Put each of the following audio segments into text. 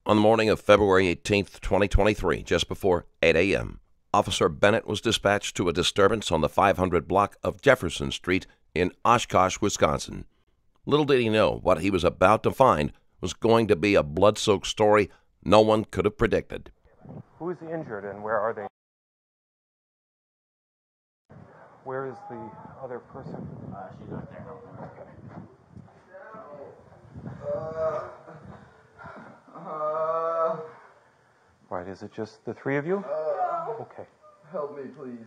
On the morning of February 18th, 2023, just before 8 a.m., Officer Bennett was dispatched to a disturbance on the 500 block of Jefferson Street in Oshkosh, Wisconsin. Little did he know what he was about to find was going to be a blood-soaked story no one could have predicted. Who is injured and where are they? Where is the other person? She's right there. Right, is it just the three of you? Okay. Help me, please.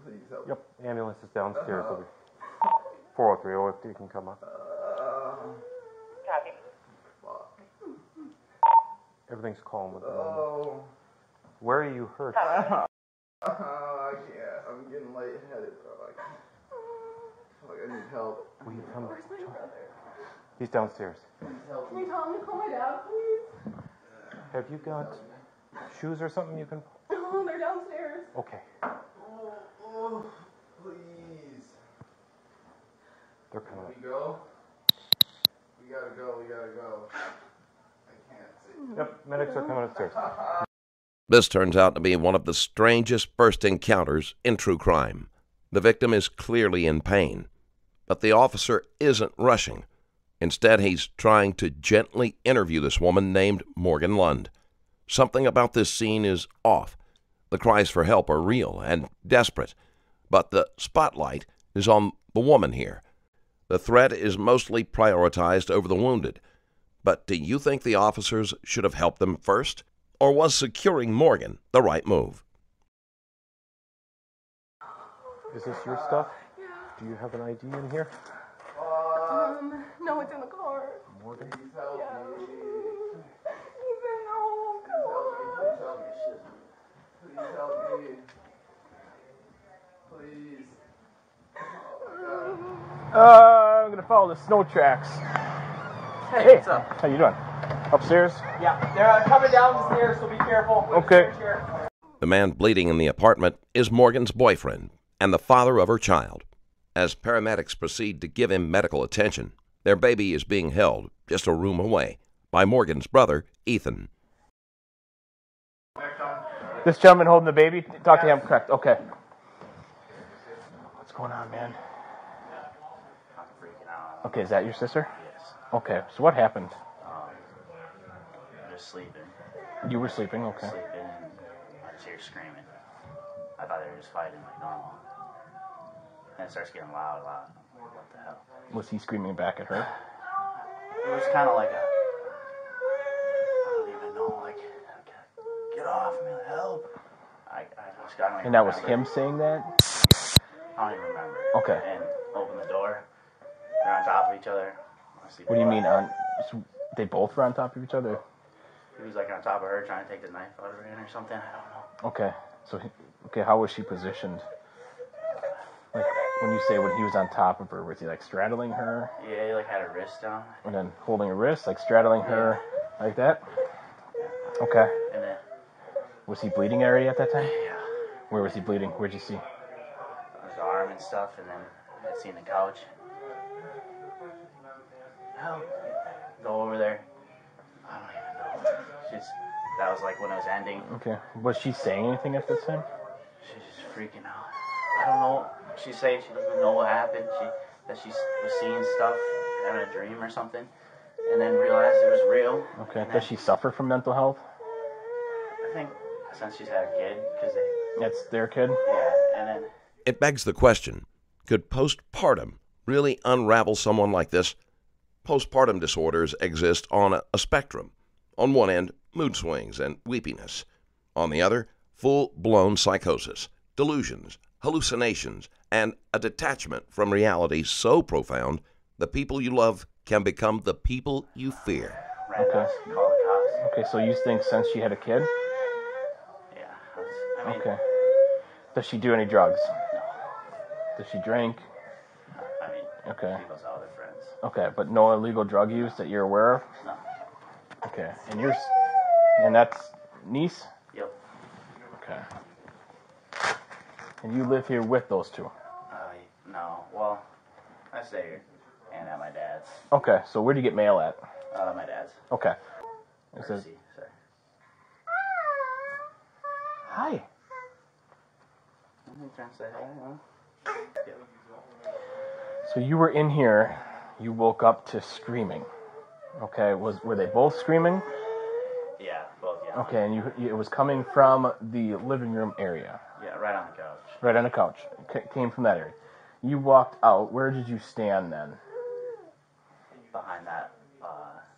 Please help me. Yep, ambulance is downstairs. 403, oh, if you can come up. Copy. Everything's calm with the moment. Oh. Where are you hurt? I can't. I'm getting lightheaded, bro. I feel like I need help. Will you come? Where's my brother? He's downstairs. Please help Can me. you tell him to call my dad, please? Have you got shoes or something you can? Oh, they're downstairs. Okay. Oh, please. They're coming up. Can we go? We gotta go. I can't see. Yep, medics are coming upstairs. This turns out to be one of the strangest first encounters in true crime. The victim is clearly in pain, but the officer isn't rushing. Instead, he's trying to gently interview this woman named Morgan Lund. Something about this scene is off. The cries for help are real and desperate, but the spotlight is on the woman here. The threat is mostly prioritized over the wounded. But do you think the officers should have helped them first? Or was securing Morgan the right move? Is this your stuff? Yeah. Do you have an ID in here? No, it's in the car. Morgan? Please help Yeah. me. Ethan, no, come on. Please help me. Please. Oh, God. I'm gonna follow the snow tracks. Hey, what's up? How you doing? Upstairs? Yeah, they're coming down the stairs, so be careful. Okay. The man bleeding in the apartment is Morgan's boyfriend and the father of her child. As paramedics proceed to give him medical attention, their baby is being held just a room away by Morgan's brother, Ethan. This gentleman holding the baby? Talk to him, correct. Okay. What's going on, man? I'm freaking out. Okay, is that your sister? Yes. Okay, so what happened? I'm just sleeping. You were sleeping, okay. Sleeping, and I just hear screaming. I thought they were just fighting like normal. And it starts getting loud. What the hell? Was he screaming back at her? It was kind of like I don't even know, like, get off me, help. I just got And that was him saying that? I don't even remember. Okay. And open the door. They're on top of each other. What do you mean on? So they both were on top of each other? He was like on top of her trying to take the knife out of her hand or something. I don't know. Okay. So, how was she positioned? Like, when you say when he was on top of her, was he like straddling her? Yeah, he like had her wrist down. And then holding her wrist, like straddling her like that? Okay. And then, Was he bleeding already at that time? yeah, Where was he bleeding? Where'd you see? his arm and stuff. And then I had seen the couch. Help. Go over there. I don't even know. That was like when it was ending. Okay. Was she saying anything at this time? She's just freaking out. I don't know. She's saying she doesn't know what happened. That she was seeing stuff, having a dream or something, and then realized it was real. Okay. Does she suffer from mental health? I think since she's had a kid, because That's their kid? yeah, and then It begs the question, could postpartum really unravel someone like this? Postpartum disorders exist on a spectrum. On one end, mood swings and weepiness. On the other, full-blown psychosis, delusions, hallucinations, and a detachment from reality so profound the people you love can become the people you fear. ran us, called the cops. Okay, so you think since she had a kid? Yeah, I mean, Okay. Does she do any drugs? no. Does she drink? I mean, Okay. she goes out with her friends. Okay, but no illegal drug use that you're aware of? No. Okay. And that's niece? Yep. Okay. And you live here with those two? No. Well, I stay here and at my dad's. Okay, so where do you get mail at? My dad's. Okay. It says, Mercy, sir. Hi. I'm trying to say hi, huh? So you were in here. You woke up to screaming. Okay. Were they both screaming? Yeah, both, yeah. Okay, and it was coming from the living room area. Yeah, right on the couch. Right on the couch. Came from that area. You walked out. Where did you stand then? Behind that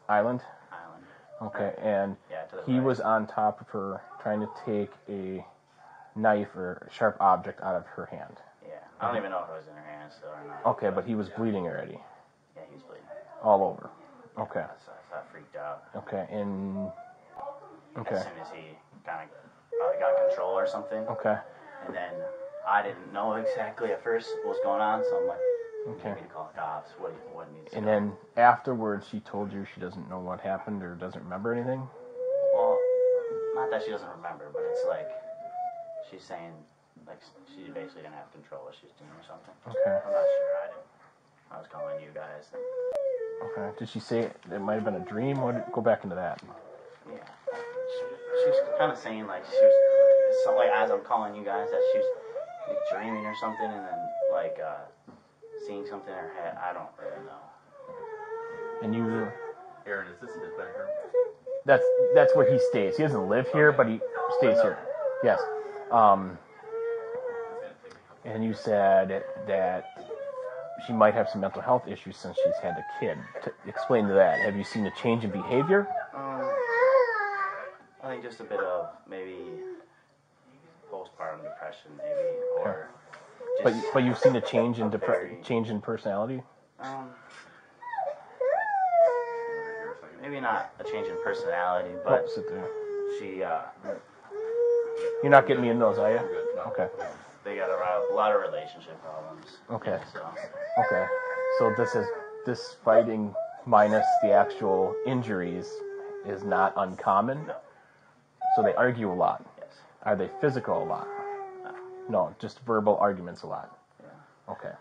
Island? island. Okay, and Yeah, to the he right. was on top of her trying to take a knife or a sharp object out of her hand. Yeah, I don't even know if it was in her hand still or not. Okay, but he was bleeding already. Yeah, he was bleeding. All over. Okay. So I freaked out. Okay, and... Okay. As soon as he kind of got control or something. Okay. And then I didn't know exactly at first what was going on, so I'm like, Okay. maybe to call the cops. What needs to And go? then afterwards, she told you she doesn't know what happened or doesn't remember anything? Well, not that she doesn't remember, but it's like she's saying like she basically didn't have control of what she was doing or something. Okay. I'm not sure. I was calling you guys. Okay. Did she say it might have been a dream? Go back into that. Yeah. She's kind of saying like she was like as I'm calling you guys that she was like, dreaming or something, and then like seeing something in her head. I don't really know. And you... Aaron, is this his bedroom? That's where he stays. He doesn't live here, but he stays here. Yes. And you said that she might have some mental health issues since she's had a kid. Explain to that. Have you seen a change in behavior? I think just a bit of maybe postpartum depression, maybe, or just, But you've seen a change in change in personality? Maybe not a change in personality, but Sit there. she You're not getting me in those, are you? Okay. they got a lot of relationship problems. Okay. So Okay. So this fighting minus the actual injuries is not uncommon? no, So they argue a lot. yes, Are they physical a lot? no, No, just verbal arguments a lot. yeah. Okay.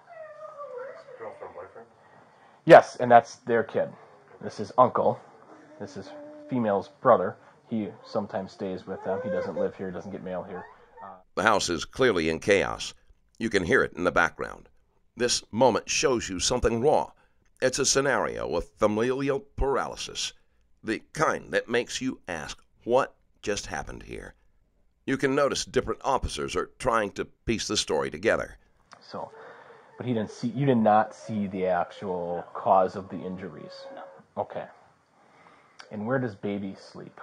Girlfriend, boyfriend? Yes, and that's their kid. This is uncle. This is female's brother. He sometimes stays with them. He doesn't live here, doesn't get mail here. The house is clearly in chaos. You can hear it in the background. This moment shows you something raw. It's a scenario of familial paralysis, the kind that makes you ask, what just happened here? You can notice different officers are trying to piece the story together. So, but you did not see the actual cause of the injuries. No. Okay. And where does baby sleep?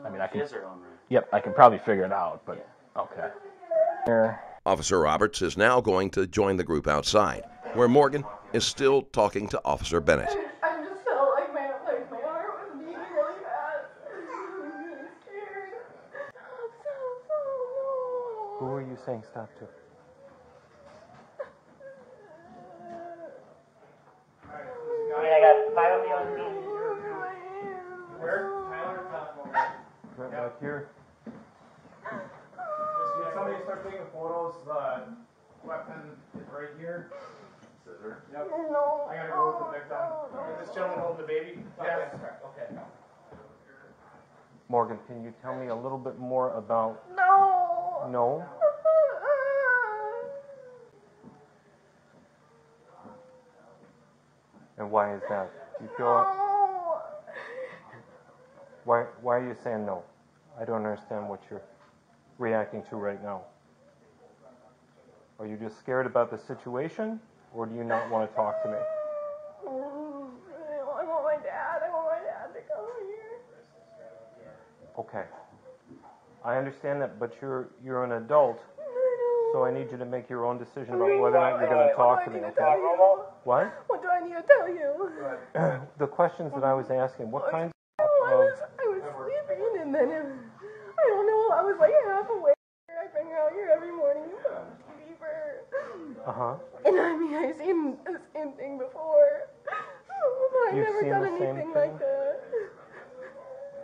I mean, I She can. has her own room. Yep, I can probably figure it out, but okay. Here. Officer Roberts is now going to join the group outside, where Morgan is still talking to Officer Bennett. I just felt like my heart was beating really fast. I'm really scared. Stop, Who are you saying stop to? I got 5 of you on me. Where? Right back here. Did somebody start taking photos? The weapon is right here. Scissor. Yep. No. I gotta go with the victim. Is this gentleman holding the baby? Yes. Okay. Morgan, can you tell me a little bit more about... No. No? And why is that? Do you feel... No. Why are you saying no? I don't understand what you're reacting to right now. Are you just scared about the situation, or do you not want to talk to me? I want my dad. I want my dad to come here. Okay. I understand that, but you're an adult, so I need you to make your own decision about whether or not you're going to talk to me, okay? What? What do I need to tell you? The questions that I was asking, what kinds I was sleeping, and then I don't know. I was like half awake. I've been out here every morning fever. Uh-huh. And I mean, I've seen the same thing before. But I've You've never seen done the same anything thing? like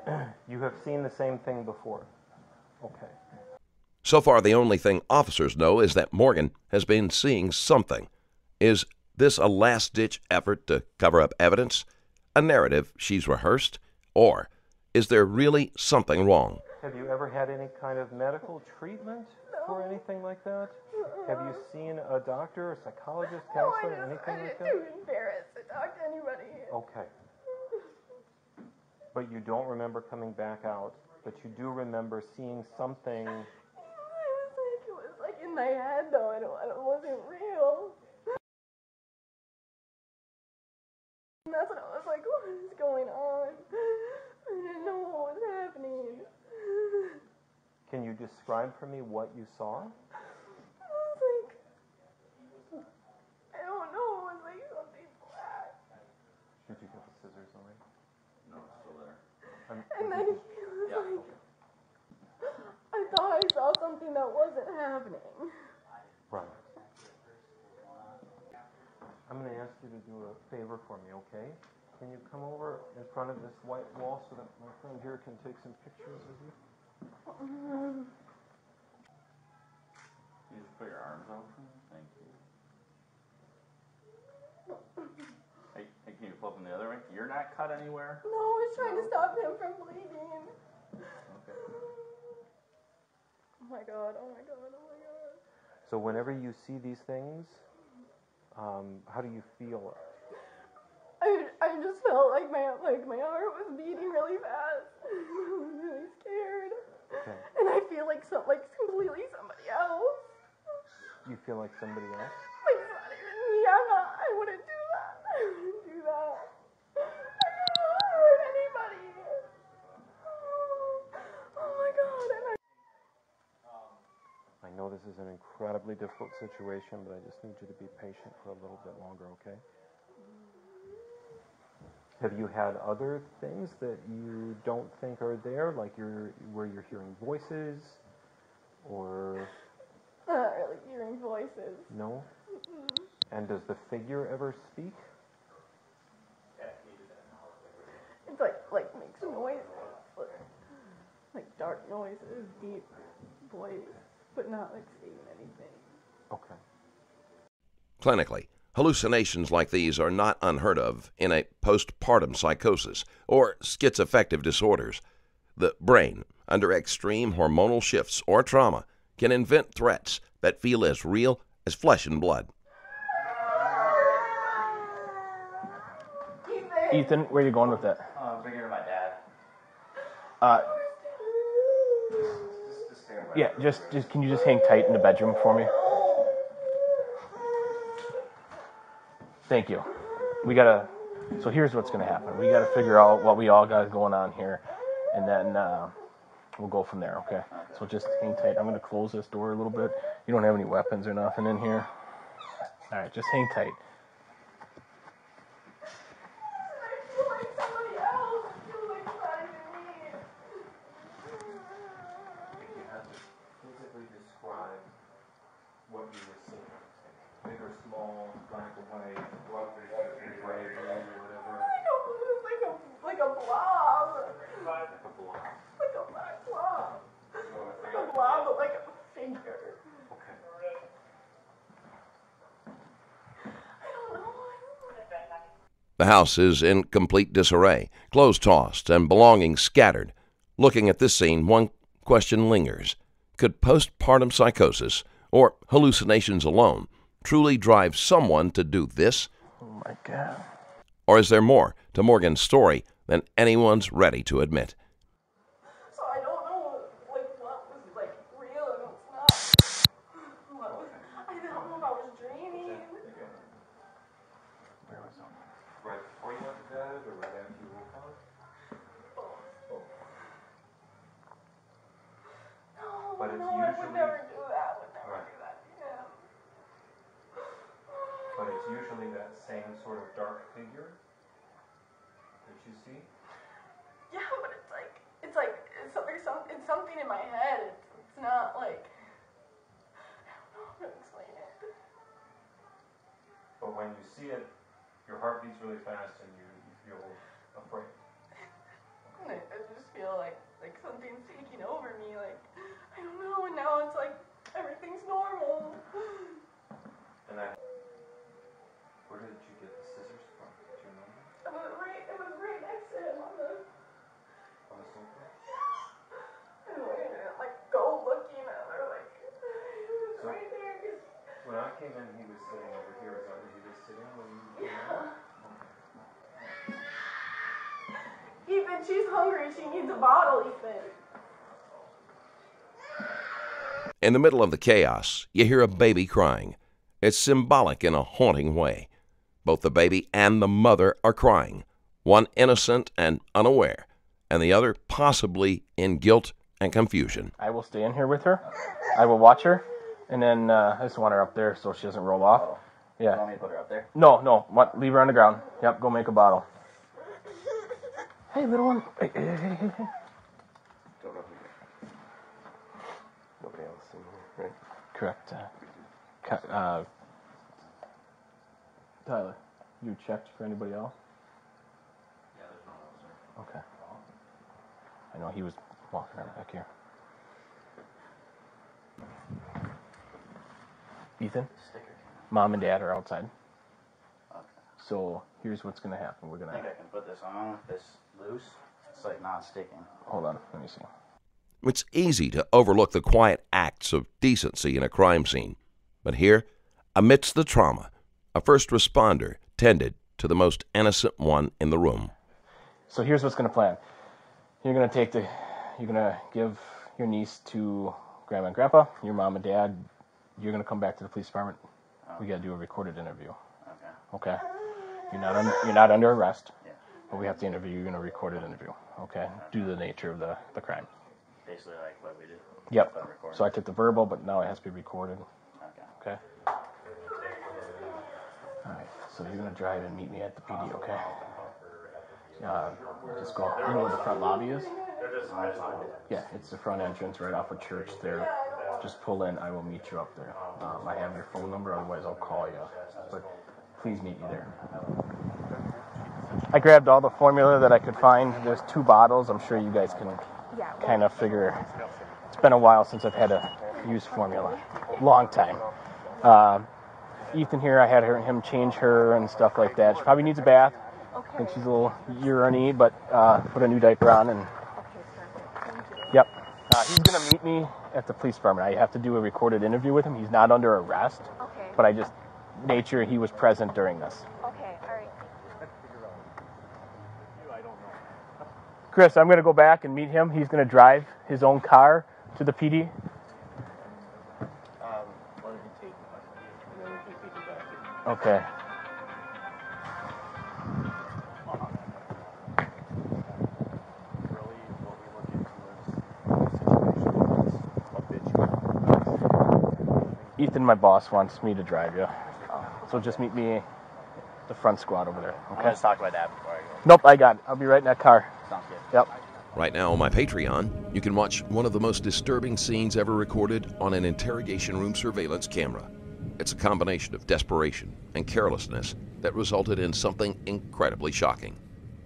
that. You have seen the same thing before. Okay. So far, the only thing officers know is that Morgan has been seeing something. Is this a last-ditch effort to cover up evidence? A narrative she's rehearsed? Or is there really something wrong? Have you ever had any kind of medical treatment for anything like that? Have you seen a doctor, a psychologist, counselor, anything like that? I'm too embarrassed to talk to anybody. Okay. But you don't remember coming back out, but you do remember seeing something. It was like in my head though. It wasn't real. And that's when I was like, what is going on? I didn't know what was happening. Can you describe for me what you saw? I was like, I don't know. It was like something black. Did you get the scissors away? No, it's still there. And then it was like, I thought I saw something that wasn't happening. Right. I'm going to ask you to do a favor for me, okay? Can you come over in front of this white wall so that my friend here can take some pictures of you? You just put your arms open. Thank you. Hey, can you flip them the other way? You're not cut anywhere? No, I was trying to stop him from bleeding. Okay. Oh my god, oh my god, oh my god. So whenever you see these things, how do you feel? I just felt like my heart was beating really fast. I was really scared. Okay. And I feel like completely somebody else. You feel like somebody else? Like it's not even me. I wouldn't do that. I wouldn't do that. I don't want to hurt anybody. Oh my god. I know this is an incredibly difficult situation, but I just need you to be patient for a little bit longer, okay? Have you had other things that you don't think are there, like where you're hearing voices, or? Not really hearing voices. No? And does the figure ever speak? It's like makes noises. Like dark noises, deep voice, but not like saying anything. Okay. Clinically, hallucinations like these are not unheard of in a postpartum psychosis or schizoaffective disorders. The brain, under extreme hormonal shifts or trauma, can invent threats that feel as real as flesh and blood. Ethan, where are you going with it? Bringing her to my dad. Yeah, just can you just hang tight in the bedroom for me? Thank you. So here's what's gonna happen. We gotta figure out what we all got going on here, and then we'll go from there, okay? So just hang tight. I'm gonna close this door a little bit. You don't have any weapons or nothing in here. All right, just hang tight. I feel like somebody else. I feel like it's not even me. You have to physically describe what you were seeing. Big or small, black or white, gray, blue, whatever. Like a blob. Like a blob. Like a black blob. Like a blob, but like a figure. Okay. I don't know. The house is in complete disarray, clothes tossed and belongings scattered. Looking at this scene, one question lingers. Could postpartum psychosis, or hallucinations alone, truly drive someone to do this? Oh my god. Or is there more to Morgan's story than anyone's ready to admit? So I don't know what was real and what's not. I don't know if I was dreaming. Where was it? Right before you went to bed or right after you woke up? But it's I would never do that. I would never Right. do that to him. But it's usually that same sort of dark figure that you see? Yeah, but it's something in my head. It's not like, I don't know how to explain it. But when you see it, your heart beats really fast and you feel afraid. I just feel like something's taking over me. Like, I don't know. And now it's like everything's normal. And where did you get the scissors from? Do you remember? It was right next to him on the On the sofa? I don't came in, he was sitting over here. Is that where he was sitting when you came in? Ethan, she's hungry. She needs a bottle, Ethan. In the middle of the chaos, you hear a baby crying. It's symbolic in a haunting way. Both the baby and the mother are crying, one innocent and unaware, and the other possibly in guilt and confusion. I will stay in here with her. I will watch her, and then I just want her up there so she doesn't roll off. Oh. Yeah. You want me to put her up there? No. Leave her on the ground. Yep, go make a bottle. Hey, little one. Hey. Nobody else in here, right? Correct. Tyler, you checked for anybody else? Yeah, there's no one else Okay. I know he was walking around back here. Ethan, Sticker. Mom and Dad are outside. Okay. So here's what's going to happen. We're going I think to... I can put this on with this loose. It's like not sticking. Hold on. Let me see. It's easy to overlook the quiet acts of decency in a crime scene. But here, amidst the trauma, a first responder tended to the most innocent one in the room. So here's what's going to plan. You're going to give your niece to Grandma and Grandpa, your mom and Dad. You're going to come back to the police department. We got to do a recorded interview. Okay. Okay? You're not under arrest. Yeah. But we have to interview you in a recorded interview. Okay? Due to the nature of the crime. Basically like what we did. Yep. But recorded. So I took the verbal, but now it has to be recorded. Okay. Okay? Alright, so you're going to drive and meet me at the PD, okay? Just go, you know where the front lobby is? Yeah, it's the front entrance right off of Church there. Just pull in, I will meet you up there. I have your phone number, otherwise I'll call you. But please meet me there. I grabbed all the formula that I could find. There's 2 bottles. I'm sure you guys can kind of figure. It's been a while since I've had to use formula. Long time. Ethan here, I had him change her and stuff like that. She probably needs a bath. I think she's a little urine-y, but put a new diaper on. And yep. He's going to meet me at the police department. I have to do a recorded interview with him. He's not under arrest. Okay. But nature, he was present during this. Okay, all right. Chris, I'm going to go back and meet him. He's going to drive his own car to the PD. Why don't you take me? And then we can take you back. Okay. Really, what we look into is situation. Ethan, my boss, wants me to drive you. So just meet me the front squad over there. I'm Okay? going to talk about that before I go. Nope, I got it. I'll be right in that car. Sounds good. Yep. Right now on my Patreon, you can watch one of the most disturbing scenes ever recorded on an interrogation room surveillance camera. It's a combination of desperation and carelessness that resulted in something incredibly shocking.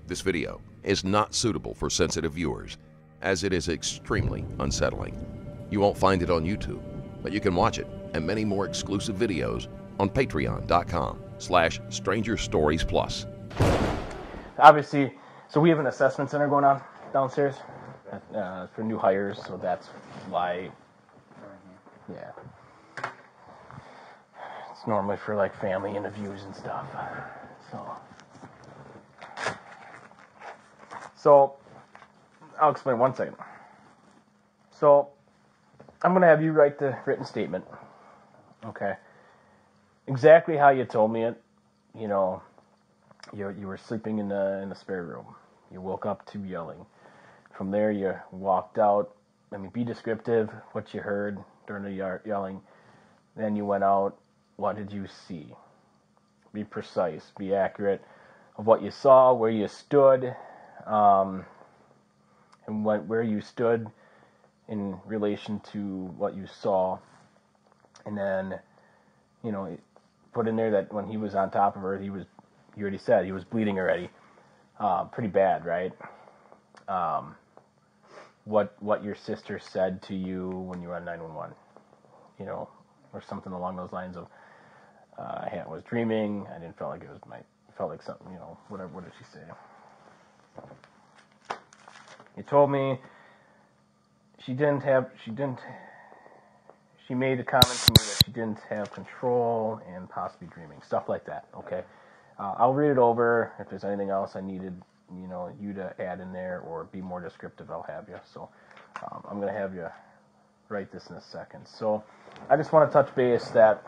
This video is not suitable for sensitive viewers, as it is extremely unsettling. You won't find it on YouTube, but you can watch it and many more exclusive videos on patreon.com/strangerstoriesplus. Obviously, so we have an assessment center going on downstairs for new hires, so that's why, yeah. It's normally for like family interviews and stuff. So I'll explain 1 second. So I'm going to have you write the written statement. Okay. Exactly how you told me it. You know, you were sleeping in the spare room. You woke up to yelling. From there, you walked out. I mean, be descriptive, what you heard during the yelling. Then you went out. What did you see? Be precise. Be accurate of what you saw, where you stood, and where you stood in relation to what you saw. And then, you know, put in there that when he was on top of her, you already said he was bleeding already. Pretty bad, right? What your sister said to you when you were on 911, you know, or something along those lines of, I was dreaming. I didn't feel like it was felt like something, you know, whatever. What did she say? You told me she she made a comment to me that she didn't have control and possibly dreaming, stuff like that. Okay, I'll read it over. If there's anything else I needed, you to add in there or be more descriptive, I'll have you. So I'm gonna have you write this in a second. So I just want to touch base that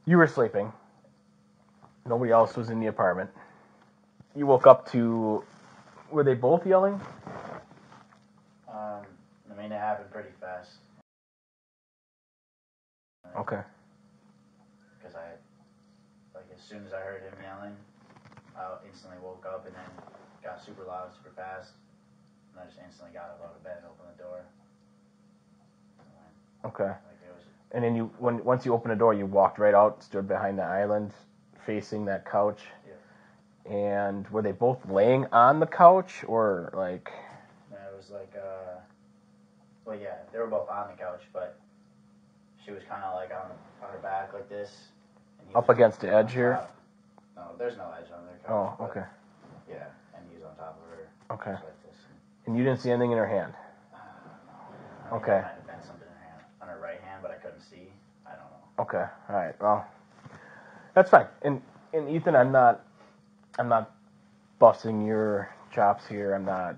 you were sleeping. Nobody else was in the apartment. You woke up to, were they both yelling? I mean, it happened pretty fast. Okay. Because as soon as I heard him yelling, I instantly woke up and then got super loud, super fast. And I just instantly got up out of bed and opened the door. Okay. It was, And then once you opened the door, you walked right out, stood behind the island, facing that couch. yeah. And were they both laying on the couch or like? No, it was well, yeah, they were both on the couch, but she was kind of like on her back like this. And he Up was against the edge on here? top. No, there's no edge on their couch. Oh, okay. Yeah, and he was on top of her. Okay. Just like this. And you didn't see anything in her hand? No. I mean, Okay. There might have been something in her hand, on her right hand, but I couldn't see. I don't know. Okay. All right. Well, that's fine. And Ethan, I'm not busting your chops here. I'm not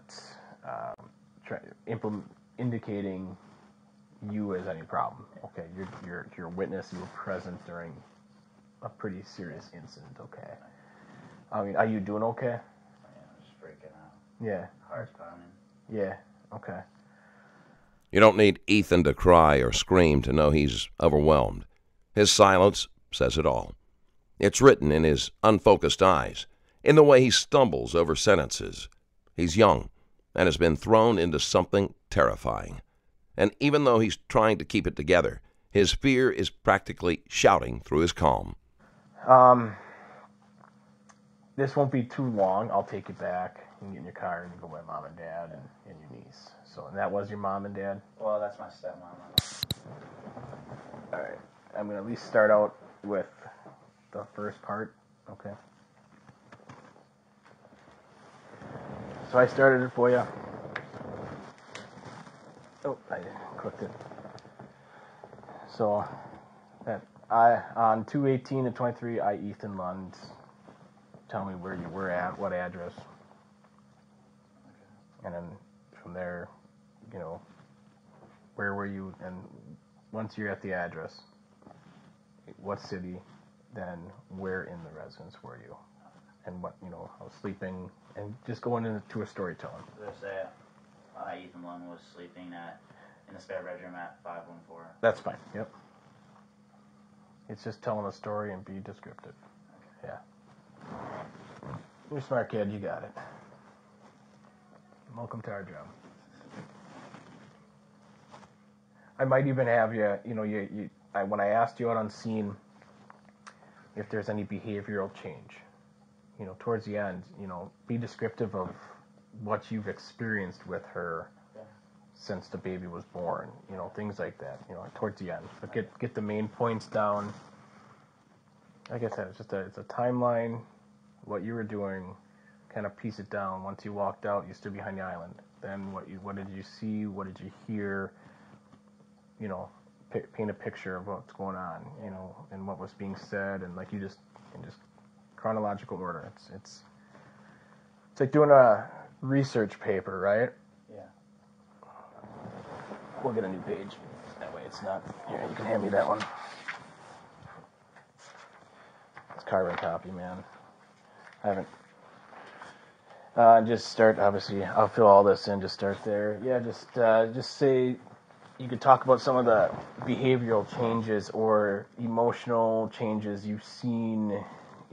indicating you as any problem. Okay. You're a witness. You were present during a pretty serious incident. Okay. I mean, are you doing okay? Yeah, I was just freaking out. Yeah. Heart's pounding. Yeah. Okay. You don't need Ethan to cry or scream to know he's overwhelmed. His silence says it all. It's written in his unfocused eyes, in the way he stumbles over sentences. He's young and has been thrown into something terrifying. And even though he's trying to keep it together, his fear is practically shouting through his calm. This won't be too long. I'll take you back. You can get in your car and you go with mom and dad and your niece. So, and that was your mom and dad? Well, that's my stepmom. All right. I'm going to at least start out with the first part. Okay. So I started it for you. Oh, I clicked it. So on 2/18 and 23, I, Ethan Lund, tell me where you were at, what address. And then from there, where were you? And once you're at the address, what city, then where in the residence were you? And what, I was sleeping, and just going into a storytelling. Let's say Ethan Lund was sleeping in the spare bedroom at 514. That's fine, yep. It's just telling a story and be descriptive. Okay. Yeah. You're a smart kid, you got it. Welcome to our job. I might even have you, when I asked you out on scene if there's any behavioral change, towards the end, be descriptive of what you've experienced with her since the baby was born, things like that, towards the end. But get the main points down. Like I said, it's a timeline, what you were doing, kind of piece it down. Once you walked out, you stood behind the island. Then what did you see? What did you hear? Paint a picture of what's going on, and what was being said, and like in just chronological order. It's like doing a research paper, right? Yeah. We'll get a new page. That way it's not. Here, you can hand me that one. It's carbon copy, man. I haven't. Just start. Obviously, I'll fill all this in. Just start there. Yeah. Just say. You could talk about some of the behavioral changes or emotional changes you've seen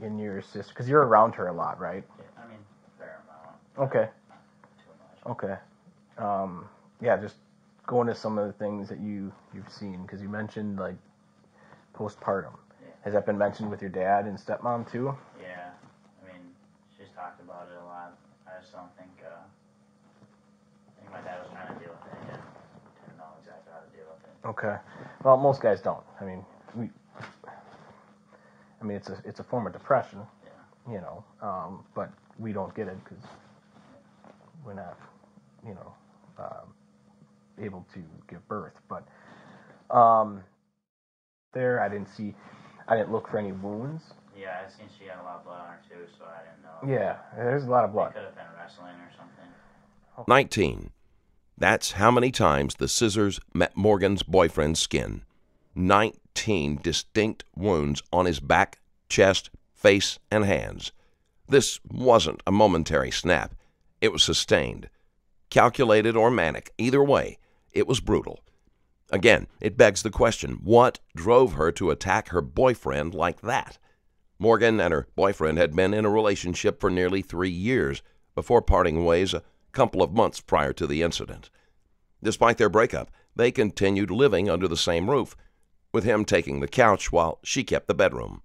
in your sister, because you're around her a lot, right? Yeah, I mean, fair amount. Okay. Not too much. Okay. Yeah, just go into some of the things that you've seen, because you mentioned like postpartum. Yeah. Has that been mentioned with your dad and stepmom too? Yeah, I mean, she's talked about it a lot. I just don't think, I think my dad was trying to deal with it and didn't know exactly how to deal with it. Okay. Well, most guys don't. I mean, it's a form of depression. Yeah. But we don't get it because we're not, able to give birth. But there, I didn't look for any wounds. Yeah, I seen she had a lot of blood on her too, so I didn't know. Yeah, there's a lot of blood. Could have been wrestling or something. 19. That's how many times the scissors met Morgan's boyfriend's skin. 19 distinct wounds on his back, chest, face, and hands. This wasn't a momentary snap. It was sustained. Calculated or manic, either way, it was brutal. Again, it begs the question, what drove her to attack her boyfriend like that? Morgan and her boyfriend had been in a relationship for nearly 3 years before parting ways a couple of months prior to the incident. Despite their breakup, they continued living under the same roof, with him taking the couch while she kept the bedroom.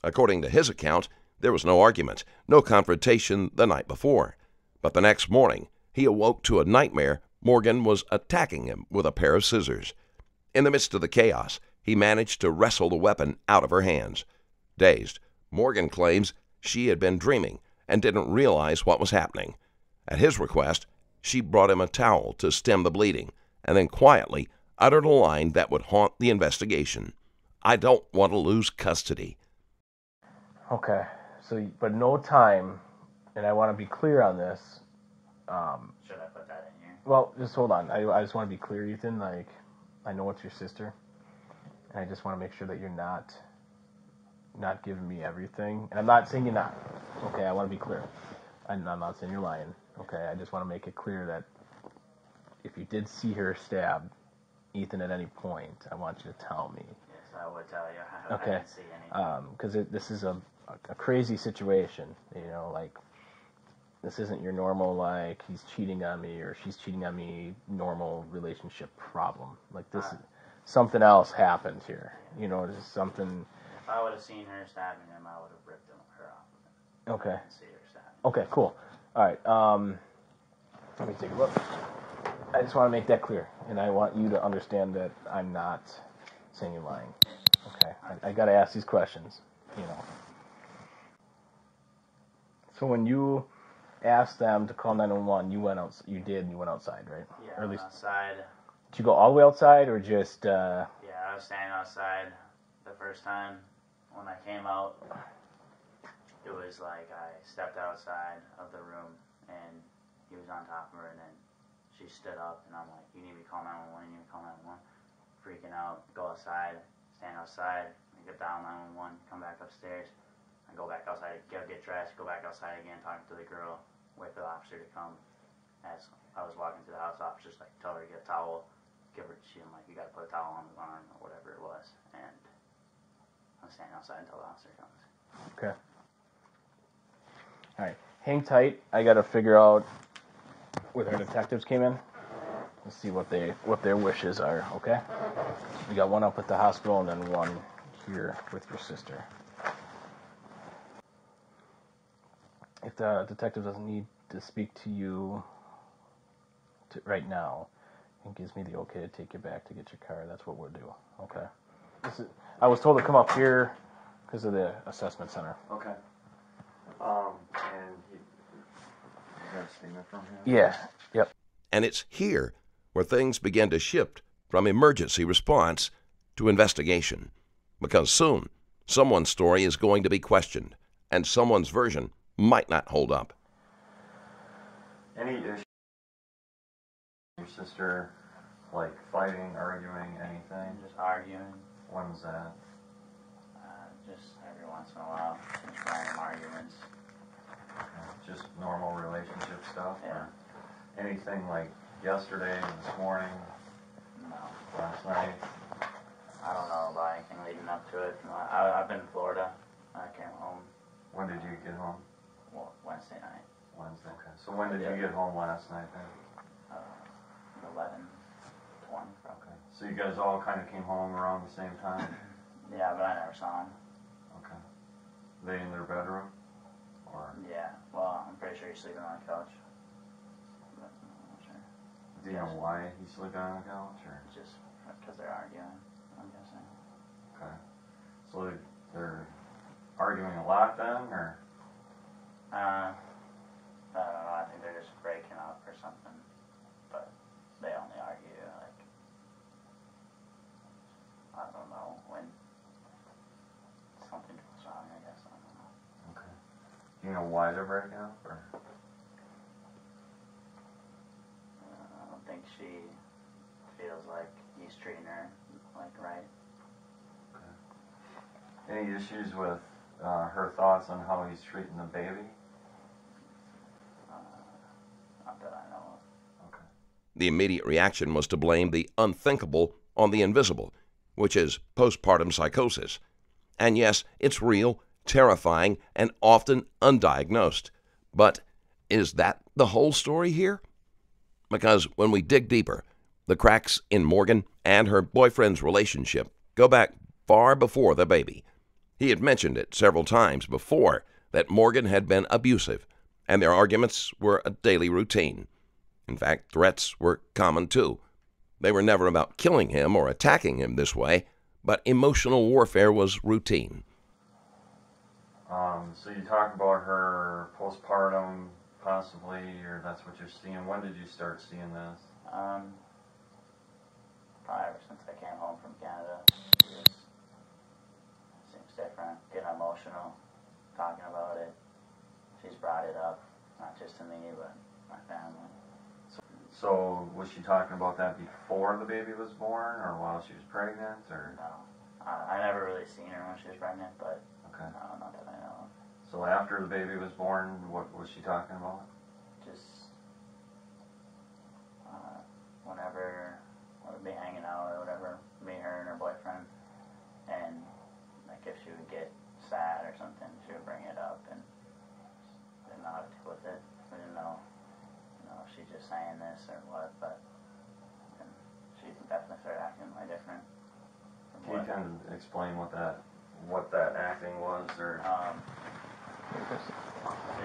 According to his account, there was no argument, no confrontation the night before. But the next morning, he awoke to a nightmare. Morgan was attacking him with a pair of scissors. In the midst of the chaos, he managed to wrestle the weapon out of her hands. Dazed, Morgan claims she had been dreaming and didn't realize what was happening. At his request, she brought him a towel to stem the bleeding and then quietly uttered a line that would haunt the investigation. "I don't want to lose custody." Okay, so, but no time, and I want to be clear on this. Should I put that in here? Well, just hold on. I just want to be clear, Ethan. Like, I know it's your sister, and I just want to make sure that you're not giving me everything. And I'm not saying you're not. Okay, I want to be clear. I'm not saying you're lying. Okay, I just want to make it clear that if you did see her stab Ethan at any point, I want you to tell me. Yes, I would tell you. I Okay, didn't see anything. because this is a crazy situation. You know, like, this isn't your normal, like, he's cheating on me or she's cheating on me, normal relationship problem. Like, this, something else happened here. You know, there's something. If I would have seen her stabbing him, I would have ripped her off of him. Okay. I didn't see her stabbing. Okay, cool. All right. Let me take a look. I just want to make that clear, and I want you to understand that I'm not saying you're lying. Okay. I got to ask these questions. You know. So when you asked them to call 911, you went out. You went outside, right? Yeah, Or at least. outside. Did you go all the way outside, or just? Yeah, I was standing outside the first time. When I came out, it was like I stepped outside of the room, and he was on top of her, and then she stood up, and I'm like, "You need me to call 911. You need me to call 911." Freaking out, go outside, stand outside, I get down 911, come back upstairs. I go back outside, get dressed, go back outside again, talking to the girl, wait for the officer to come. As I was walking to the house, the officer's like, "Tell her to get a towel." I'm like, "You gotta put a towel on his arm," or whatever it was. And I'm standing outside until the officer comes. Okay. All right. Hang tight. I got to figure out where our detectives came in. Let's see what their wishes are. Okay. We got one up at the hospital and then one here with your sister. If the detective doesn't need to speak to you right now, and gives me the okay to take you back to get your car, that's what we'll do. Okay. I was told to come up here because of the assessment center. Okay. And you got a statement from him? Yeah. Yep. And it's here where things begin to shift from emergency response to investigation. Because soon, someone's story is going to be questioned, and someone's version might not hold up. Any issue? Your sister, like fighting, arguing, anything? Just arguing. When was that? Just every once in a while, just random arguments. Okay. Just normal relationship stuff? Yeah. Or anything like yesterday, this morning, No. last night? I don't know about anything leading up to it. I've been in Florida. I came home When did you get home? Wednesday night. Wednesday. Okay. So when did you get home last night then? 11:20. Okay. So you guys all kind of came home around the same time? Yeah, but I never saw him. Okay. They in their bedroom? Or Yeah. Well, I'm pretty sure he's sleeping on the couch. But I'm not sure. do you know why he's sleeping on the couch? Or? Just because they're arguing, I'm guessing. Okay. So they're arguing a lot then, or? I don't know. I think they're just breaking up or something. But they only argue know why they're breaking up, or? I don't think she feels like he's treating her like right. Okay. Any issues with her thoughts on how he's treating the baby? Not that I know of. Okay. The immediate reaction was to blame the unthinkable on the invisible, which is postpartum psychosis. And yes, it's real, terrifying, and often undiagnosed. But is that the whole story here? Because when we dig deeper, the cracks in Morgan and her boyfriend's relationship go back far before the baby. He had mentioned it several times before that Morgan had been abusive, and their arguments were a daily routine. In fact, threats were common too. They were never about killing him or attacking him this way, but emotional warfare was routine. So you talk about her postpartum, possibly, or that's what you're seeing. When did you start seeing this? Probably ever since I came home from Canada. Seems different, getting emotional, talking about it. She's brought it up, not just to me, but my family. So was she talking about that before the baby was born, or while she was pregnant, or? No. I never really seen her when she was pregnant, but Okay. no, not that I know of. So after the baby was born, what was she talking about? Just whenever we'd be hanging out or whatever, me, her, and her boyfriend, and like if she would get sad or something, she would bring it up, and didn't know how to deal with it. We didn't know, if she's just saying this or what, but and she definitely started acting way different. Can you kind of explain what that acting was, or?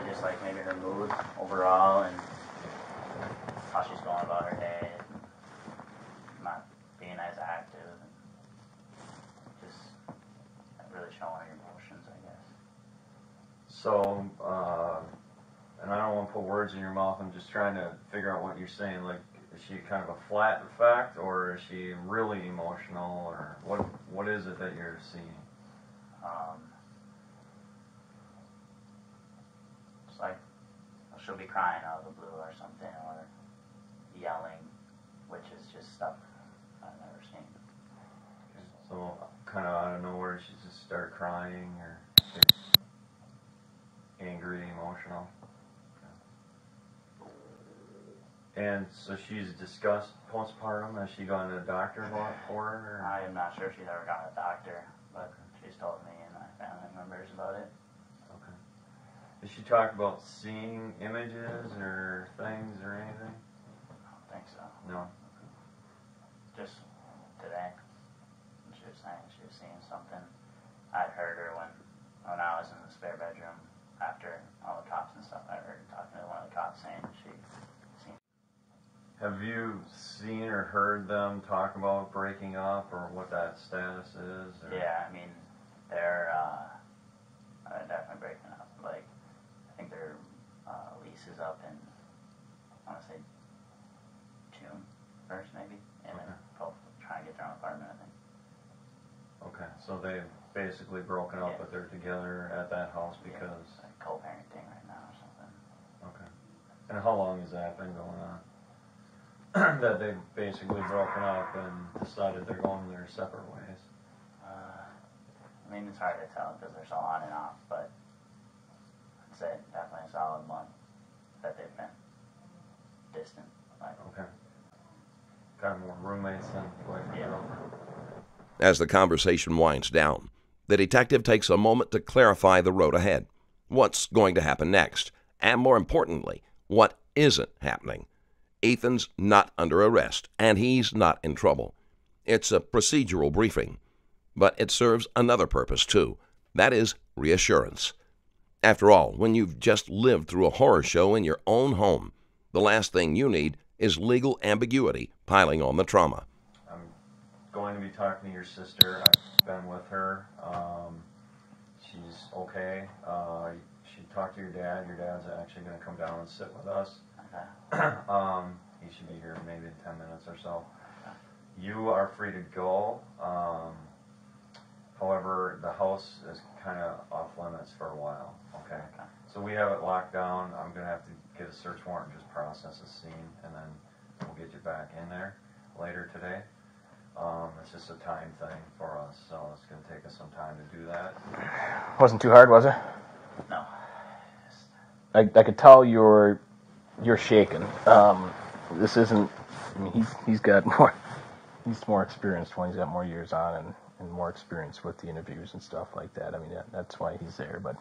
Just like maybe her mood overall and how she's going about her day, and not being as active, and just really showing her emotions, I guess. So, and I don't want to put words in your mouth, I'm just trying to figure out what you're saying. Like, is she kind of a flat effect, or is she really emotional, or what is it that you're seeing? It's like she'll be crying out of the blue or something, or yelling, which is just stuff I've never seen. So, kind of out of nowhere, she just start crying, or angry, emotional. And so she's discussed postpartum. Has she gone to the doctor for it? Or? I am not sure if she's ever gone to a doctor, but she's told me and my family members about it. Okay. Has she talked about seeing images or things or anything? I don't think so. No. Just today, she was saying she was seeing something. I'd heard her when I was in the spare bedroom after all the cops and stuff. I heard her talking to one of the cops saying she seen. Have you seen or heard them talk about breaking up, or what that status is? Or? Yeah, I mean, they're definitely breaking up. Like, I think their lease is up in, I want to say, June 1st maybe, and then both trying to get their own apartment, I think. Okay, so they've basically broken up, Yeah. but they're together at that house because... It's like co-parenting right now or something. Okay. And how long has that been going on? That they've basically broken up and decided they're going their separate ways? I mean, it's hard to tell because they're so on and off, but I'd say definitely a solid month that they've been distant. Like, Okay. Kind of more roommates than boyfriend and girlfriend. As the conversation winds down, the detective takes a moment to clarify the road ahead. What's going to happen next? And more importantly, what isn't happening? Ethan's not under arrest, and he's not in trouble. It's a procedural briefing, but it serves another purpose too. That is reassurance. After all, when you've just lived through a horror show in your own home, the last thing you need is legal ambiguity piling on the trauma. I'm going to be talking to your sister. I've been with her. She's okay. She talked to your dad. Your dad's actually going to come down and sit with us. okay. He should be here maybe in 10 minutes or so. You are free to go. However, the house is kind of off limits for a while. Okay. So we have it locked down. I'm going to have to get a search warrant and just process the scene, and then we'll get you back in there later today. It's just a time thing for us, so it's going to take us some time to do that. Wasn't too hard, was it? No. I could tell you're shaken. This isn't. I mean, he's got more. He's more experienced one. He's got more years on and more experience with the interviews and stuff like that. I mean, that's why he's there. But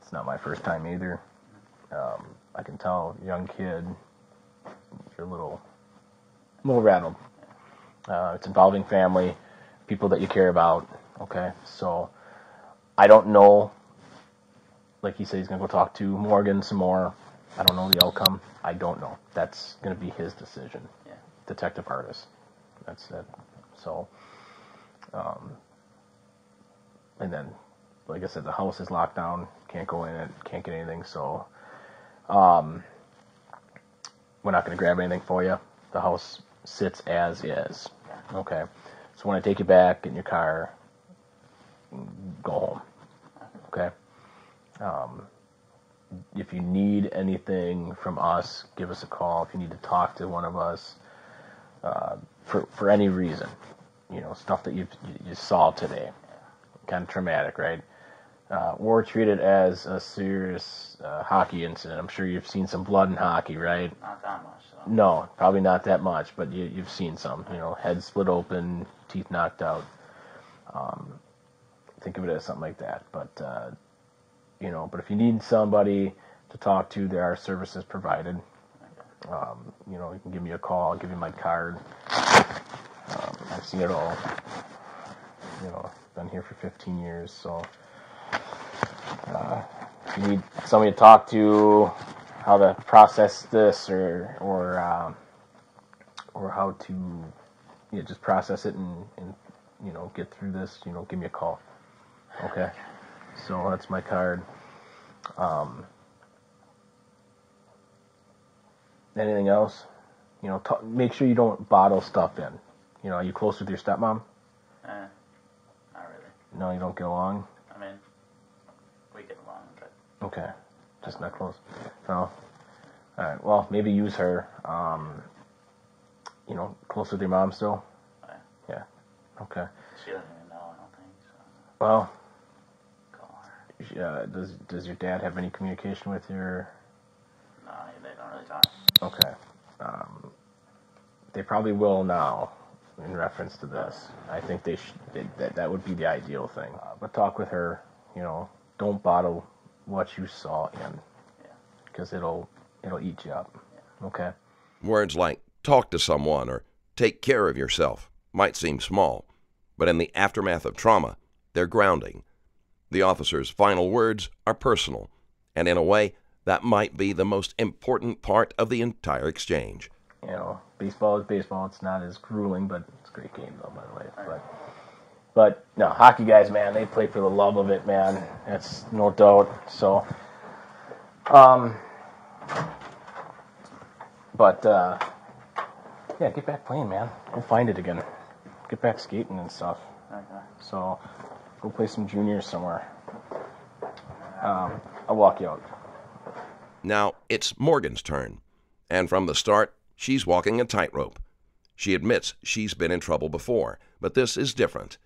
it's not my first time either. I can tell, young kid, you're a little rattled. It's involving family, people that you care about. Okay, so I don't know. Like he said, he's gonna go talk to Morgan some more. I don't know the outcome. I don't know. That's gonna be his decision. Yeah. Detective Artis. That's it. So, and then, like I said, the house is locked down. Can't go in it. Can't get anything. So, we're not going to grab anything for you. The house sits as is. Okay. So when I take you back in your car, go home. Okay. If you need anything from us, give us a call. If you need to talk to one of us, for any reason, stuff that you saw today, kind of traumatic, right? Or treat it as a serious hockey incident. I'm sure you've seen some blood in hockey, right? Not that much, so. No, probably not that much, but you've seen some. Head split open, teeth knocked out. Think of it as something like that. But but if you need somebody to talk to, there are services provided. You can give me a call. I'll give you my card. I've seen it all. Been here for 15 years, so if you need somebody to talk to, how to process this, or how to just process it and get through this, give me a call. Okay, so that's my card. Anything else? Make sure you don't bottle stuff in. Are you close with your stepmom? Not really. No, you don't get along? I mean, we get along, but... Okay, just not close. No. Alright, well, maybe use her. Close with your mom still? Yeah. Okay. She doesn't even know, I don't think, so... Well... Call her. Does your dad have any communication with your... No, they don't really talk. Okay. They probably will now, in reference to this. I think that would be the ideal thing. But talk with her. Don't bottle what you saw in, because it'll eat you up. Okay. Words like talk to someone or take care of yourself might seem small, but in the aftermath of trauma, they're grounding. The officer's final words are personal, and in a way, that might be the most important part of the entire exchange. Baseball is baseball. It's not as grueling, but it's a great game, though, by the way. But no, hockey guys, man, they play for the love of it, man. That's no doubt. So, get back playing, man. Go find it again. Get back skating and stuff. Okay. So, go play some juniors somewhere. I'll walk you out. Now it's Morgan's turn, and from the start, she's walking a tightrope. She admits she's been in trouble before, but this is different.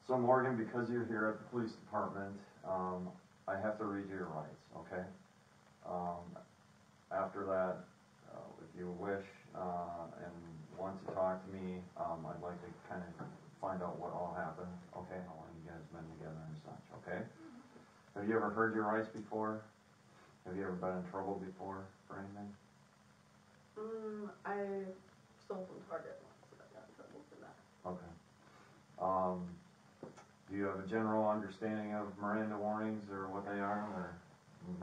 So Morgan, because you're here at the police department, I have to read you your rights, okay? After that, if you wish and want to talk to me, I'd like to kind of find out what all happened, okay? How long you guys been together and such, okay? Have you ever heard your rights before? Have you ever been in trouble before for anything? I stole from Target once, so I got in trouble for that. Okay. Do you have a general understanding of Miranda warnings or what they are, or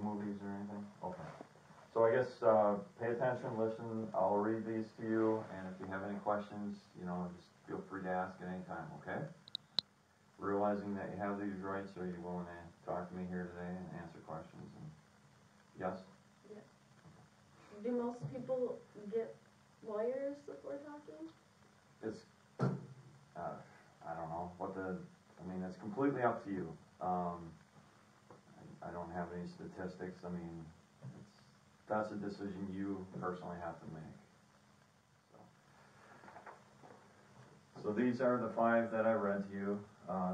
movies or anything? Okay. So I guess pay attention, listen. I'll read these to you, and if you have any questions, just feel free to ask at any time. Okay? Realizing that you have these rights, are you willing to talk to me here today and answer questions? Yes? Yes. Do most people get lawyers before talking? It's, I don't know, it's completely up to you. I don't have any statistics. I mean, that's a decision you personally have to make. So these are the 5 that I read to you.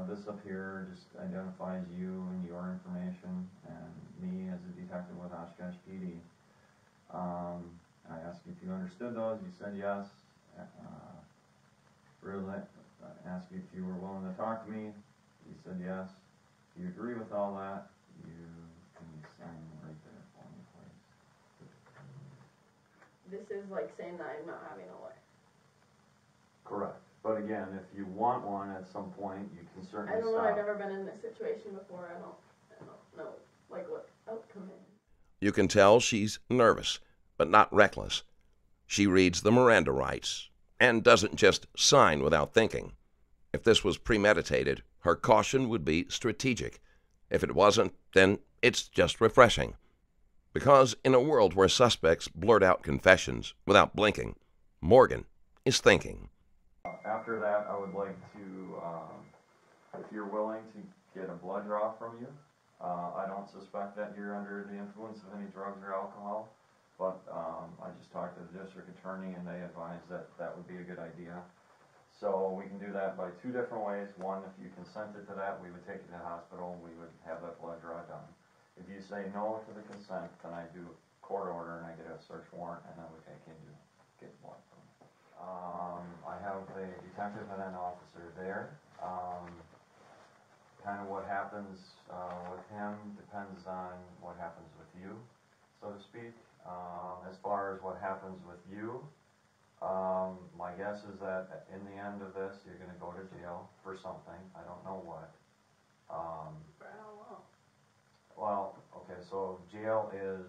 This up here just identifies you and your information and me as a detective with Oshkosh PD. I asked you if you understood those. You said yes. I asked you if you were willing to talk to me. You said yes. If you agree with all that, you can sign right there for me, please. This is like saying that I'm not having a lawyer. Correct. But again, if you want one at some point, you can certainly I don't know. stop. I've never been in this situation before. I don't know like what outcome is. You can tell she's nervous, but not reckless. She reads the Miranda rights and doesn't just sign without thinking. If this was premeditated, her caution would be strategic. If it wasn't, then it's just refreshing. Because in a world where suspects blurt out confessions without blinking, Morgan is thinking. After that, I would like to, if you're willing to get a blood draw from you. I don't suspect that you're under the influence of any drugs or alcohol, but I just talked to the district attorney and they advised that that would be a good idea. So we can do that by 2 different ways. One, if you consented to that, we would take you to the hospital and we would have that blood draw done. If you say no to the consent, then I do court order and I get a search warrant and then we take you to get blood from you. I have a detective and an officer there. Kind of what happens with him depends on what happens with you, so to speak. As far as what happens with you, my guess is that in the end of this, you're going to go to jail for something. I don't know what. For how long? Well, okay, so jail is,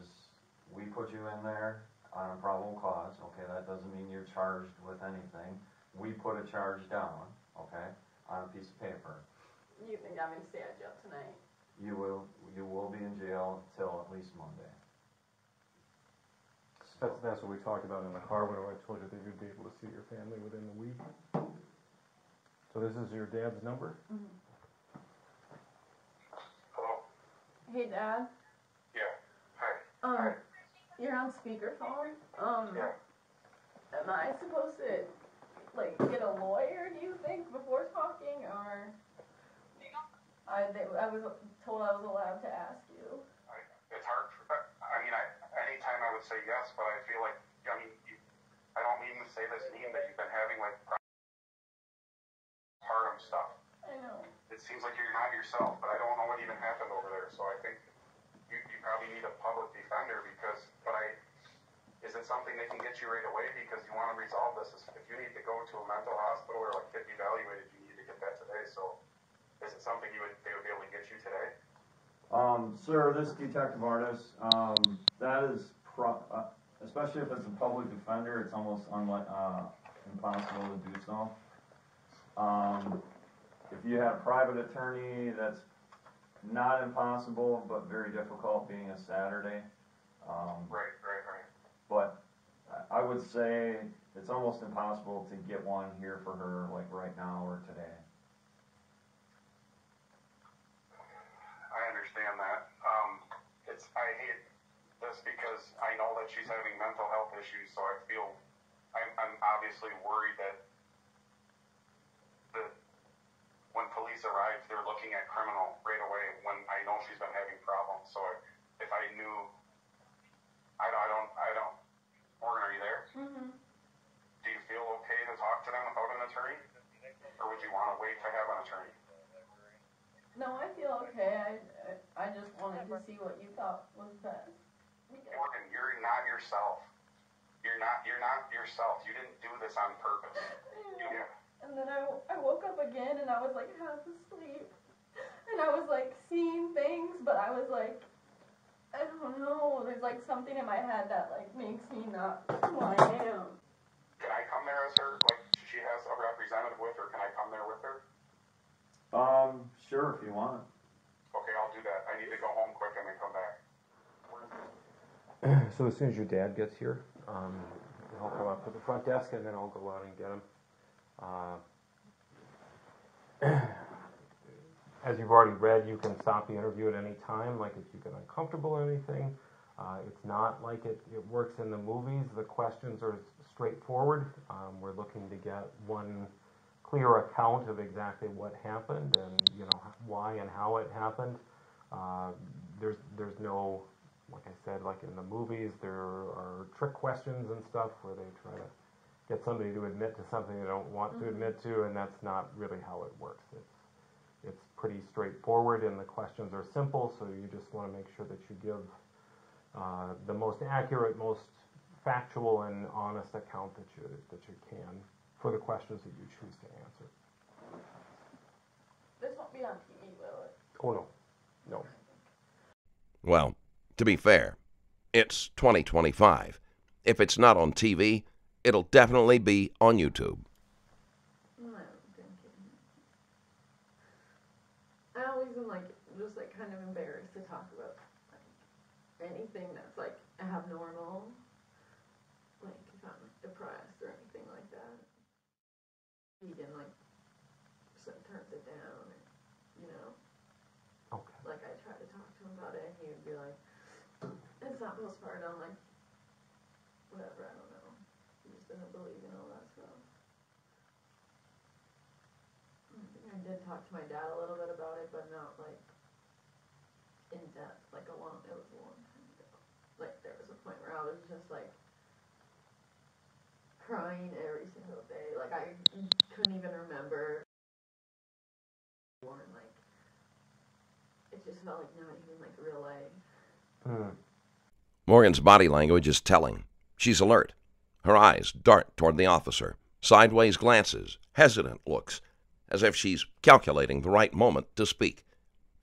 we put you in there on a probable cause. Okay, that doesn't mean you're charged with anything. We put a charge down, okay, on a piece of paper. You think I'm going to stay at jail tonight? You will be in jail till at least Monday. That's what we talked about in the car when I told you that you'd be able to see your family within the week. So this is your dad's number? Mm-hmm. Hello? Hey, Dad. Yeah. Hi. You're on speakerphone. Yeah. Am I supposed to, like, get a lawyer, do you think, before talking, or... I was told I was allowed to ask you. It's hard. Anytime I would say yes, but I feel like, I don't mean to say this mean, but you've been having like postpartum stuff. I know. It seems like you're not yourself, but I don't know what even happened over there. So I think you probably need a public defender is it something they can get you right away because you want to resolve this? If you need to go to a mental hospital or like get evaluated, you need to get that today. So. Is it something they would be able to get you today? Sir, this detective artist, that is, especially if it's a public defender, it's almost impossible to do so. If you have a private attorney, that's not impossible, but very difficult being a Saturday. Right. But I would say it's almost impossible to get one here for her, like right now or today. I understand that. I hate this because I know that she's having mental health issues, so I feel I'm obviously worried that when police arrive, they're looking at criminal right away when I know she's been having problems. So if I knew, I don't. Morgan, are you there? Mm-hmm. Do you feel okay to talk to them without an attorney? Or would you want to wait to have an attorney? No, I feel okay. I just wanted to see what you thought was best. Morgan, you're not yourself. You're not yourself. You didn't do this on purpose. Yeah. And then I woke up again and I was like half asleep. And I was like seeing things, but I was like, I don't know. There's like something in my head that like makes me not who I am. Can I come there as her? Like she has a representative with her. Can I come there with her? Sure, if you want. Okay, I'll do that. I need to go home quick and then come back. So as soon as your dad gets here, he'll come up to the front desk and then I'll go out and get him. as you've already read, you can stop the interview at any time, like if you get uncomfortable or anything. It's not like it works in the movies. The questions are straightforward. We're looking to get one clear account of exactly what happened and, you know, why and how it happened. There's no, like I said, like in the movies, there are trick questions and stuff where they try to get somebody to admit to something they don't want to admit to, and that's not really how it works. It's pretty straightforward, and the questions are simple, so you just want to make sure that you give the most accurate, most factual and honest account that you can for the questions that you choose to answer. This won't be on TV, will it? Oh, no. No. Well, to be fair, it's 2025. If it's not on TV, it'll definitely be on YouTube. I don't think it. I always am just kind of embarrassed to talk about anything that's abnormal, like if I'm depressed or anything like that. Vegan turns it down, and, you know. Okay. Like I tried to talk to him about it, and he would be like, "It's not postpartum," like whatever. I don't know. He just doesn't believe in all that stuff. I think I did talk to my dad a little bit about it, but not in depth. It was a long time ago. There was a point where I was just crying every single day. I couldn't even remember. And it just felt like not even real life. Morgan's body language is telling. She's alert. Her eyes dart toward the officer, sideways glances, hesitant looks, as if she's calculating the right moment to speak.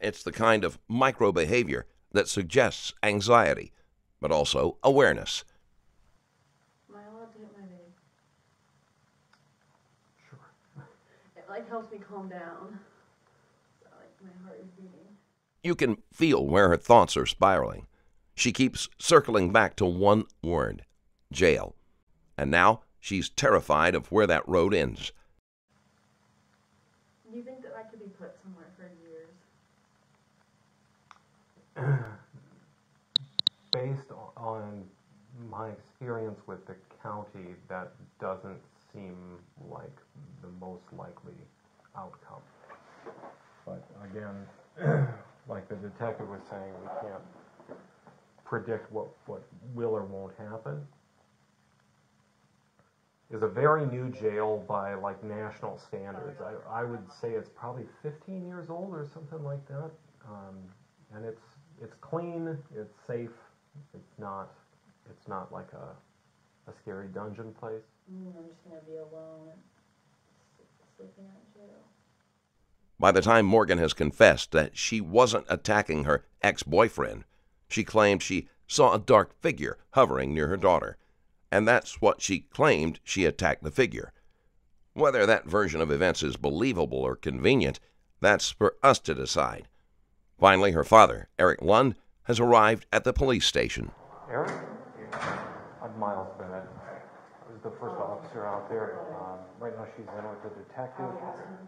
It's the kind of micro behavior that suggests anxiety, but also awareness. Am I allowed to hit my baby? Sure. It helps me calm down. So, my heart is beating. You can feel where her thoughts are spiraling. She keeps circling back to one word: jail. And now she's terrified of where that road ends. Do you think that I could be put somewhere for years? Based on my experience with the county, that doesn't seem like the most likely outcome. But again, like the detective was saying, we can't predict what will or won't happen. Is a very new jail by national standards. I would say it's probably 15 years old or something like that, and it's clean, it's safe, it's not like a scary dungeon place. I'm just gonna be alone, sleeping at jail. By the time Morgan has confessed that she wasn't attacking her ex-boyfriend, she claimed she saw a dark figure hovering near her daughter, and that's what she claimed she attacked the figure. Whether that version of events is believable or convenient, that's for us to decide. Finally, her father, Eric Lund, has arrived at the police station. Eric? I'm Miles Bennett. I was the first officer out there. Right now she's in with the detective.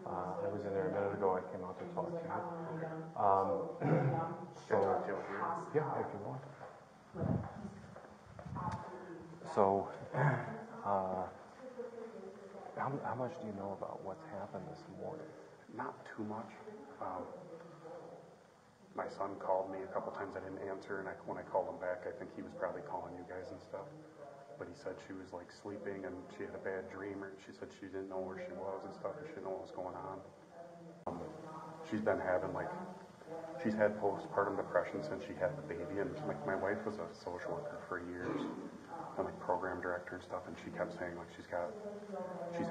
I was in there a minute ago. I came out to talk to you. Yeah, if you want. So, how much do you know about what's happened this morning? Not too much. My son called me a couple times. I didn't answer, and when I called him back, I think he was probably calling you guys and stuff. But he said she was sleeping and she had a bad dream, or she said she didn't know where she was and stuff, and she didn't know what was going on. She's been having she's had postpartum depression since she had the baby, and my wife was a social worker for years and program director and stuff, and she kept saying she's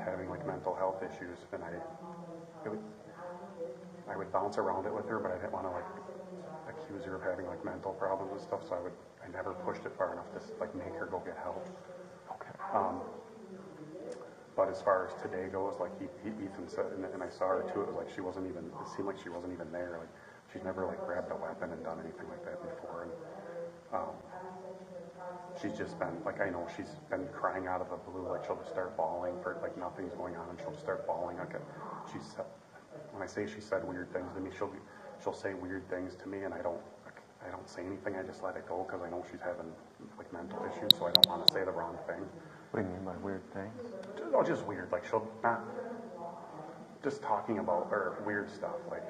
having mental health issues, and I would bounce around it with her, but I didn't want to accuse her of having mental problems and stuff, so I never pushed it far enough to make her go get help. Okay. But as far as today goes, Ethan said, and I saw her too, it was it seemed like she wasn't even there. She's never grabbed a weapon and done anything like that before, and she's just been I know she's been crying out of the blue, she'll just start bawling for nothing's going on, and she'll just start bawling she's when I say she said weird things to me, she'll say weird things to me, and I don't say anything. I just let it go because I know she's having like mental issues, so I don't want to say the wrong thing. What do you mean by weird things? No, just weird. Like she'll not just talking about or weird stuff. Like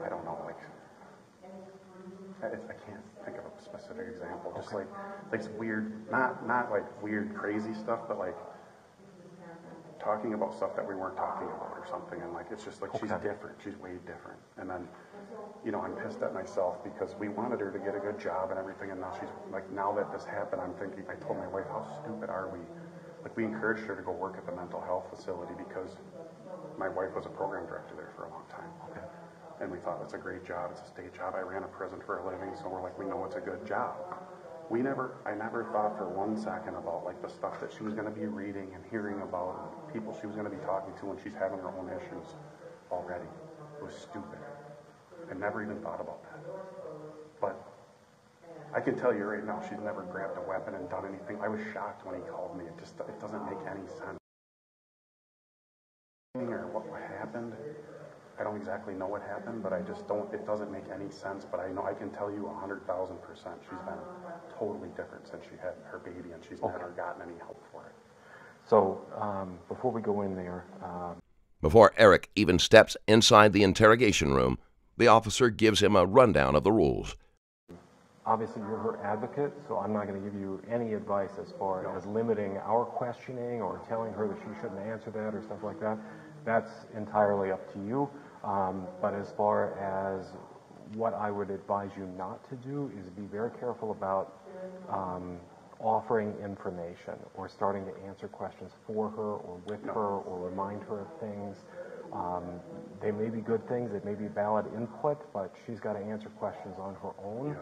I don't know. Like I can't think of a specific example. Just like weird, not like weird crazy stuff, but like talking about stuff that we weren't talking about or something. And like it's just like she's different. She's way different. And then I'm pissed at myself because we wanted her to get a good job and everything, and now she's like, now that this happened, I'm thinking, I told my wife, how stupid are we? Like, we encouraged her to go work at the mental health facility because my wife was a program director there for a long time. Okay. And we thought, it's a great job, it's a state job. I ran a prison for a living, so we're like, we know it's a good job. I never thought for 1 second about like the stuff that she was going to be reading and hearing about, and people she was going to be talking to when she's having her own issues already. It was stupid. I never even thought about that. But I can tell you right now, she's never grabbed a weapon and done anything. I was shocked when he called me. It doesn't make any sense. Or what happened? I don't exactly know what happened, but it doesn't make any sense. But I know I can tell you 100,000% she's been totally different since she had her baby, and she's never gotten any help for it. So before we go in there... Before Eric even steps inside the interrogation room, the officer gives him a rundown of the rules. Obviously, you're her advocate, so I'm not going to give you any advice as far as limiting our questioning or telling her that she shouldn't answer that or stuff like that. That's entirely up to you. But as far as what I would advise you not to do is be very careful about offering information or starting to answer questions for her or with her or remind her of things. They may be good things, it may be valid input, but she's got to answer questions on her own,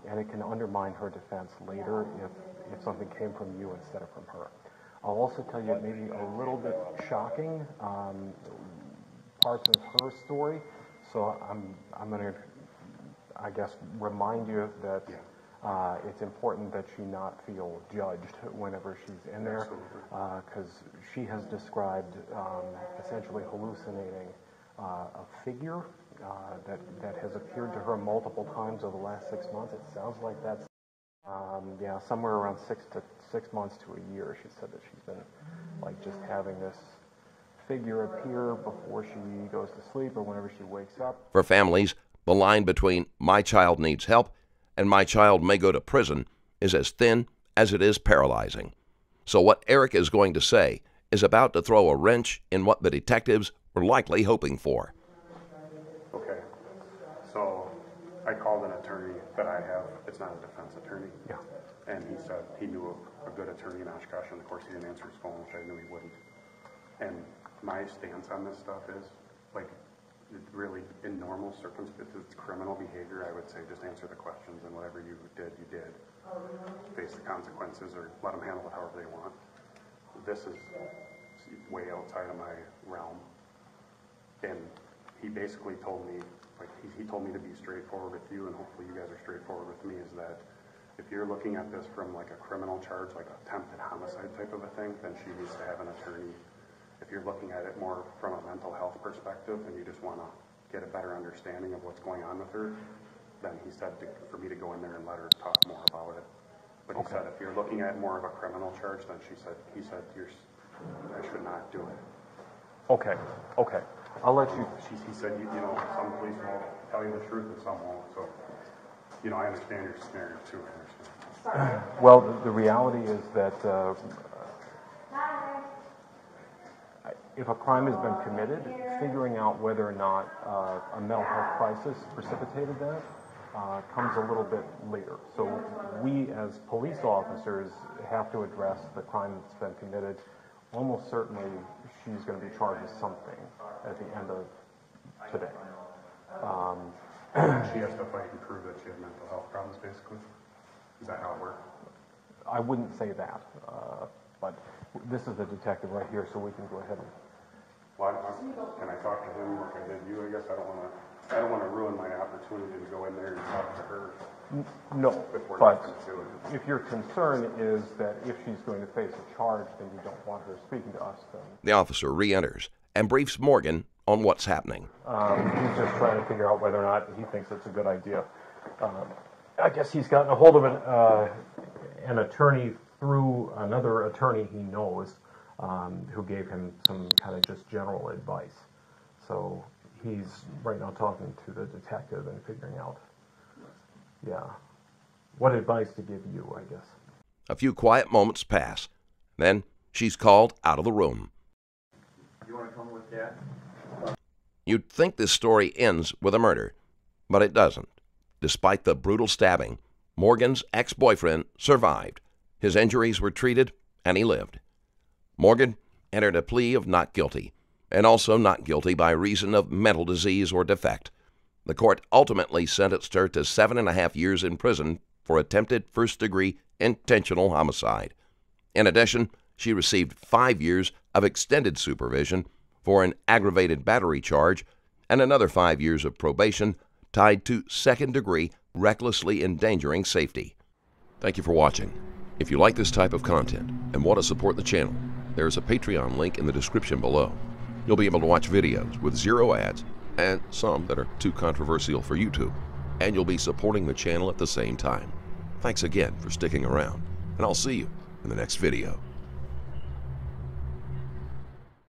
and it can undermine her defense later if something came from you instead of from her. I'll also tell you it may be a little bit shocking, parts of her story, so I'm going to, I guess, remind you that it's important that she not feel judged whenever she's in there, because she has described essentially hallucinating a figure that has appeared to her multiple times over the last 6 months. It sounds like that's somewhere around 6 months to a year. She said that she's been like just having this figure appear before she goes to sleep or whenever she wakes up. For families, the line between my child needs help and my child may go to prison is as thin as it is paralyzing. So what Eric is going to say is about to throw a wrench in what the detectives were likely hoping for. Okay, so I called an attorney that I have. It's not a defense attorney. Yeah. And he said he knew a good attorney in Oshkosh, and of course he didn't answer his phone, which I knew he wouldn't. And my stance on this stuff is, like, really, in normal circumstances, if it's criminal behavior, I would say just answer the questions, and whatever you did, you did. Face the consequences, or let them handle it however they want. This is way outside of my realm. And he basically told me, like, he told me to be straightforward with you, and hopefully you guys are straightforward with me, is that if you're looking at this from, like, a criminal charge, like attempted homicide type of a thing, then she needs to have an attorney. If you're looking at it more from a mental health perspective and you just want to get a better understanding of what's going on with her, then he said for me to go in there and let her talk more about it. But he said if you're looking at more of a criminal charge, then he said I should not do it. Okay. I'll let you. He said, some police will tell you the truth and some won't. So, I understand your scenario too. I understand. Well, the reality is that if a crime has been committed, figuring out whether or not a mental health crisis precipitated that comes a little bit later. So we as police officers have to address the crime that's been committed. Almost certainly she's going to be charged with something at the end of today. She has to fight and prove that she had mental health problems, basically? Is that how it works? I wouldn't say that, but this is the detective right here, so we can go ahead and... Well, can I talk to him like I did you? I guess I don't want to ruin my opportunity to go in there and talk to her. No, but if your concern is that if she's going to face a charge, then you don't want her speaking to us. Then the officer re-enters and briefs Morgan on what's happening. He's just trying to figure out whether or not he thinks it's a good idea. I guess he's gotten a hold of an attorney through another attorney he knows, who gave him some kind of just general advice. So he's right now talking to the detective and figuring out, what advice to give you, I guess. A few quiet moments pass. Then she's called out of the room. You want to come with Dad? You'd think this story ends with a murder, but it doesn't. Despite the brutal stabbing, Morgan's ex-boyfriend survived. His injuries were treated, and he lived. Morgan entered a plea of not guilty, and also not guilty by reason of mental disease or defect. The court ultimately sentenced her to 7.5 years in prison for attempted first-degree intentional homicide. In addition, she received 5 years of extended supervision for an aggravated battery charge and another 5 years of probation tied to second-degree recklessly endangering safety. Thank you for watching. If you like this type of content and want to support the channel, there is a Patreon link in the description below. You'll be able to watch videos with 0 ads and some that are too controversial for YouTube, and you'll be supporting the channel at the same time. Thanks again for sticking around, and I'll see you in the next video.